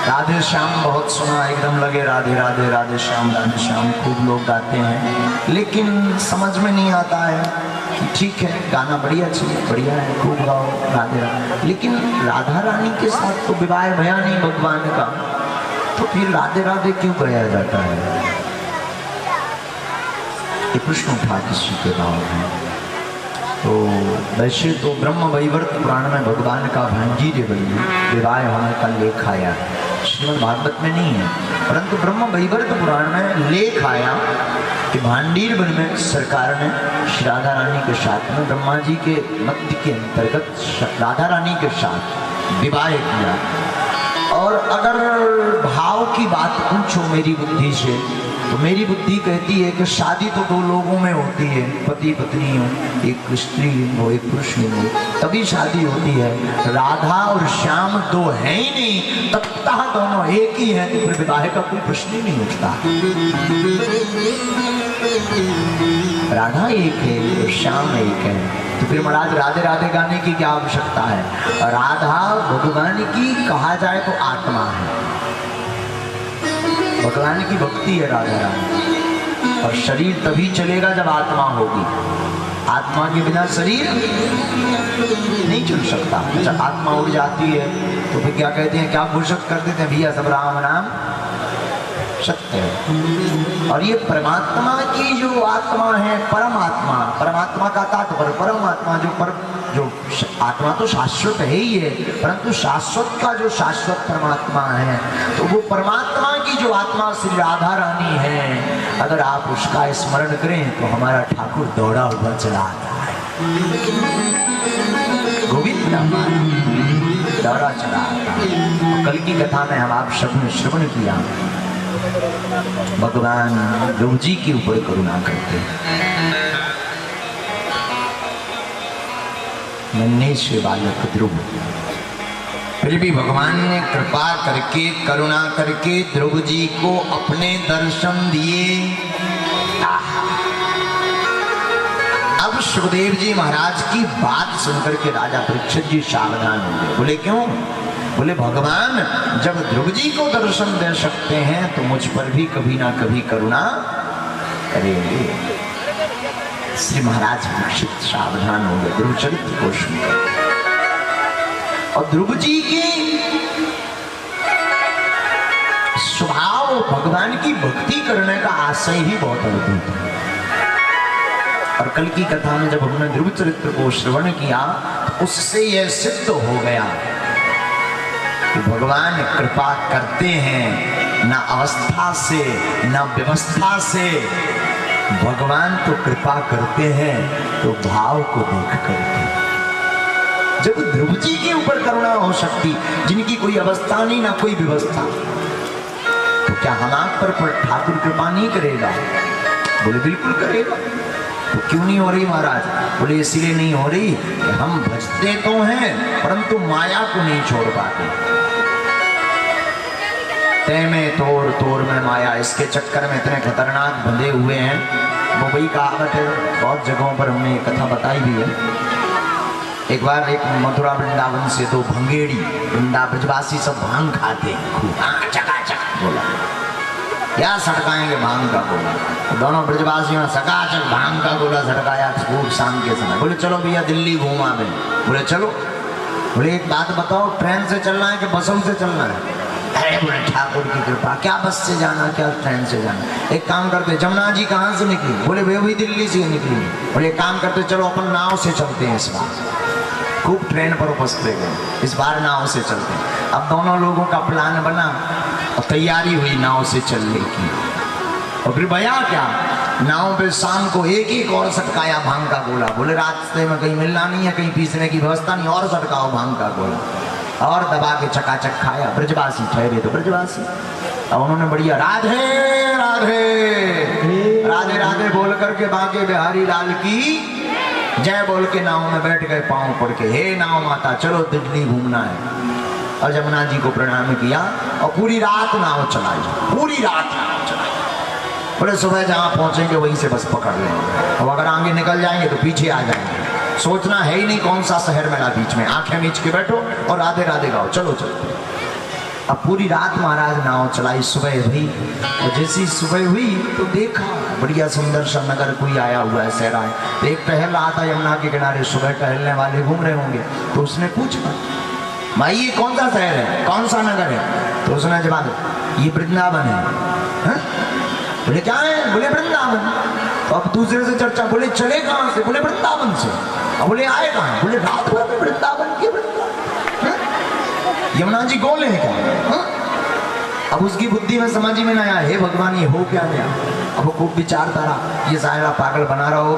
राधे श्याम बहुत सुना, एकदम लगे राधे राधे राधे श्याम खूब लोग गाते हैं, लेकिन समझ में नहीं आता है कि ठीक है गाना बढ़िया चाहिए, बढ़िया है, खूब गाओ राधे राधे, लेकिन राधा रानी के साथ तो विवाह भया नहीं भगवान का, तो फिर राधे राधे क्यों गाया जाता है? ये प्रश्न उठा किसी के भाव में। तो वैसे तो ब्रह्म वैवर्त पुराण में भगवान का भांजीरे बनी विवाह होने का लेख आया, श्रीमद् भागवत में नहीं है, परंतु ब्रह्म वैवर्त पुराण में लेख आया कि भांडीर वन में सरकार ने श्री राधा रानी के साथ में ब्रह्मा जी के मध्य के अंतर्गत राधा रानी के साथ विवाह किया। और अगर भाव की बात पूछो मेरी बुद्धि से, तो मेरी बुद्धि कहती है कि शादी तो दो लोगों में होती है, पति पत्नी हो, एक स्त्री हो एक पुरुष हो, तभी शादी होती है। राधा और श्याम दो हैं ही नहीं, तत्तः दोनों एक ही हैं, तो फिर विवाह का कोई प्रश्न ही नहीं उठता। राधा एक है और श्याम एक है, तो फिर महाराज राधे राधे गाने की क्या आवश्यकता है? राधा भगवान की कहा जाए तो आत्मा है, भगवान की भक्ति है राधा रानी, और शरीर तभी चलेगा जब आत्मा होगी, आत्मा के बिना शरीर नहीं चल सकता। जब आत्मा उड़ जाती है तो फिर क्या कहते हैं, क्या घोषित कर देते हैं, भैया सब राम नाम सत्य है। और ये परमात्मा की जो आत्मा है, परमात्मा, परमात्मा का तात्पर्य परमात्मा, जो आत्मा तो शाश्वत है ही है, परंतु शाश्वत का जो शाश्वत परमात्मा है, तो वो परमात्मा की जो आत्मा श्री राधा रानी है, अगर आप उसका स्मरण करें तो हमारा ठाकुर दौड़ा हुआ चला आता है, गोविंद दौड़ा चला आता है। कल की कथा में हम आप सबने श्रवण किया, भगवान ध्रुव जी के ऊपर करुणा करते हैं। नन्हे से बालक ध्रुव, फिर भी भगवान ने कृपा करके करुणा करके ध्रुव जी को अपने दर्शन दिए। अब सुखदेव जी महाराज की बात सुनकर के राजा परीक्षित जी सावधान हो गए। बोले क्यों? बोले भगवान जब ध्रुव जी को दर्शन दे सकते हैं तो मुझ पर भी कभी ना कभी करुणा करेंगे। श्री महाराज परीक्षित सावधान हो गए ध्रुव चरित्र को सुनकर, और ध्रुव जी की स्वभाव भगवान की भक्ति करने का आशय ही बहुत अद्भुत है। और कल की कथा में जब हमने ध्रुव चरित्र को श्रवण किया तो उससे यह सिद्ध हो गया कि भगवान कृपा करते हैं, न अवस्था से न व्यवस्था से, भगवान तो कृपा करते हैं तो भाव को देख करके। जब ध्रुव जी के ऊपर करुणा हो सकती, जिनकी कोई अवस्था नहीं ना कोई व्यवस्था, तो क्या हम आप पर ठाकुर कृपा नहीं करेगा? बोले बिल्कुल करेगा। तो क्यों नहीं हो रही महाराज? बोले इसलिए नहीं हो रही कि हम भजते तो हैं परंतु माया को नहीं छोड़ पाते। तय में तोड़ तोड़ में माया, इसके चक्कर में इतने खतरनाक बंधे हुए हैं। वो वही कहावत है, बहुत जगहों पर हमने ये कथा बताई भी है। एक बार एक मथुरा वृंदावन से दो भंगेड़ी, ब्रजवासी सब भांग खाते हैं खूब, चकाचक बोला, क्या सटकाएंगे भांग का गोला। तो दोनों ब्रजवासियों ने सकाचक भांग का गोला सटकाया खूब शाम के समय। बोले चलो भैया दिल्ली घूमा में। बोले चलो। बोले एक बात बताओ, ट्रेन से चलना है कि बसों से चलना है? अरे बोले ठाकुर की कृपा, क्या बस से जाना क्या ट्रेन से जाना। एक काम करते, जमुना जी कहाँ से निकली? बोले वे भी दिल्ली से निकली। बोले एक काम करते, चलो अपन नाव से चलते हैं इस बार। खूब ट्रेन पर उपस्थित गए, इस बार नाव से चलते हैं। अब दोनों लोगों का प्लान बना और तैयारी हुई नाव से चलने की। और फिर भैया क्या, नाव पे शाम को एक और सटकाया भांग का गोला। बोले रास्ते में कहीं मिलना नहीं है, कहीं पीसने की व्यवस्था नहीं, और सटकाओ भांग का गोला, और दबा के चकाचक खाया। ब्रजवासी ठहरे तो ब्रजवासी, अब उन्होंने बढ़िया राधे राधे राधे राधे बोल करके बांके बिहारी लाल की जय बोल के नाव में बैठ गए, पांव पड़ के, हे नाव माता चलो दिल्ली घूमना है। और जमुना जी को प्रणाम किया और पूरी रात नाव चलाई, पूरी रात नाव चलाई। बोले सुबह जहाँ पहुंचेंगे वहीं से बस पकड़ लेंगे, और अगर आगे निकल जाएंगे तो पीछे आ जाएंगे। सोचना है ही नहीं कौन सा शहर मेरा बीच में, आंखें मीच के बैठो और राधे राधे गाओ, चलो चलो। अब पूरी रात महाराज नाव चलाई, सुबह हुई और जैसी सुबह हुई तो देखा बढ़िया सुंदर सा नगर कोई आया हुआ है, सहरा है। तो एक टहल रहा था यमुना के किनारे, सुबह टहलने वाले घूम रहे होंगे, तो उसने पूछा भाई ये कौन सा शहर है, कौन सा नगर है? तो उसने जवाब ये वृंदावन है। बोले क्या है? बोले वृंदावन। तो अब दूसरे से चर्चा, बोले चले कहाँ से? बोले वृंदावन से। अब बोले आए कहाँ? बोले रात भर में वृंदावन के यमुना जी गोले हैं क्या? हा? अब उसकी बुद्धि में समझ में ना आया, हे भगवान ये हो क्या गया? अब वो खूब विचारता रहा, ये सारा पागल बना रहा होगा।